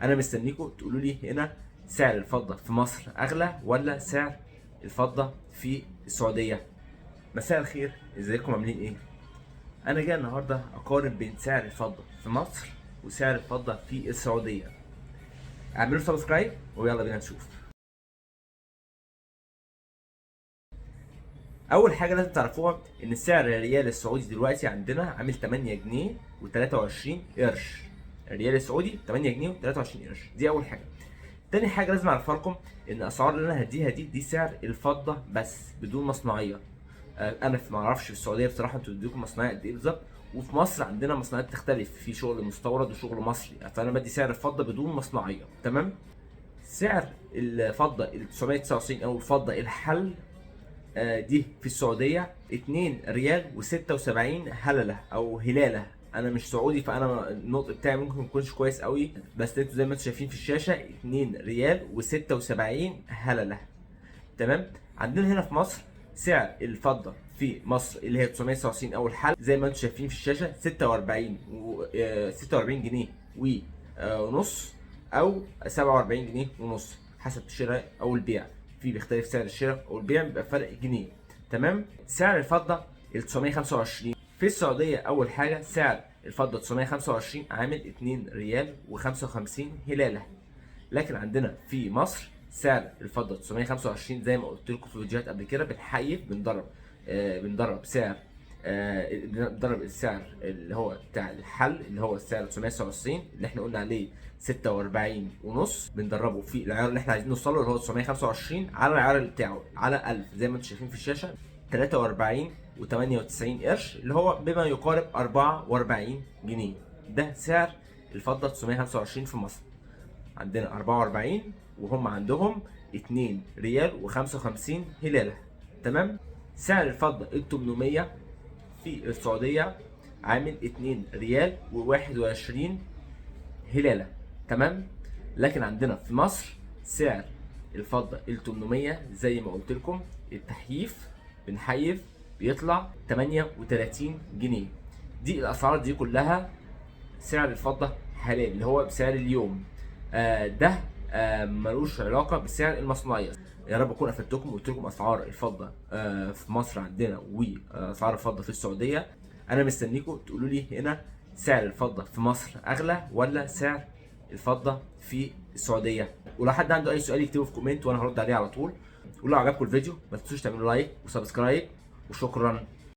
انا مستنيكم تقولوا لي هنا سعر الفضه في مصر اغلى ولا سعر الفضه في السعوديه. مساء الخير، ازيكم عاملين ايه؟ انا جاي النهارده اقارن بين سعر الفضه في مصر وسعر الفضه في السعوديه. اعملوا سبسكرايب ويلا بينا نشوف. اول حاجه لازم تعرفوها ان سعر الريال السعودي دلوقتي عندنا عامل 8 جنيه و23 قرش. الريال السعودي 8 جنيه و23 قرش، دي اول حاجه. تاني حاجه لازم اعرفها لكم ان الاسعار اللي انا هديها دي سعر الفضه بس بدون مصنعيه. انا ما اعرفش في السعوديه بصراحه انتوا بتديكم مصنعيه قد ايه بالظبط، وفي مصر عندنا مصنعيات تختلف، في شغل مستورد وشغل مصري، فانا بدي سعر الفضه بدون مصنعيه. تمام. سعر الفضه ال 999 او الفضه الحل دي في السعوديه 2 ريال و76 هلله او هلاله. انا مش سعودي فانا النطق بتاعي ممكن ما يكونش كويس قوي، بس انتوا زي ما انتوا شايفين في الشاشه 2 ريال و76 هلله. تمام. عندنا هنا في مصر سعر الفضه في مصر اللي هي 999 او الحل زي ما انتم شايفين في الشاشه 46 46 جنيه ونص او 47 جنيه ونص حسب الشراء او البيع. في بيختلف سعر الشراء او البيع، بيبقى فرق جنيه. تمام. سعر الفضه ال 925 في السعوديه، اول حاجه سعر الفضه 925 عامل 2 ريال و55 هلاله. لكن عندنا في مصر سعر الفضه 925 زي ما قلت لكم في فيديوهات قبل كده، بنحيف بنضرب سعر بنضرب السعر اللي هو بتاع الحل اللي هو السعر 999 اللي احنا قلنا عليه 46 ونص، بندربه في العيار اللي احنا عايزين نوصله اللي هو 925 على العيار بتاعه على 1000 زي ما انتم شايفين في الشاشه 43 و98 قرش اللي هو بما يقارب 44 جنيه. ده سعر الفضه 925 في مصر. عندنا 44 وهم عندهم 2 ريال و55 هلالة. تمام. سعر الفضة ال 800 في السعودية عامل 2 ريال و21 هلالة. تمام. لكن عندنا في مصر سعر الفضة ال 800 زي ما قلت لكم التحييف بنحيف بيطلع 38 جنيه. دي الاسعار دي كلها سعر الفضة حاليا اللي هو بسعر اليوم. ده ملوش علاقه بسعر المصنعيه. يا رب اكون افدتكم وقلت لكم اسعار الفضه في مصر عندنا واسعار الفضه في السعوديه. انا مستنيكم تقولوا لي هنا سعر الفضه في مصر اغلى ولا سعر الفضه في السعوديه. ولو حد عنده اي سؤال يكتبه في كومنت وانا هرد عليه على طول. ولو عجبكم الفيديو ما تنسوش تعملوا لايك وسبسكرايب وشكرا.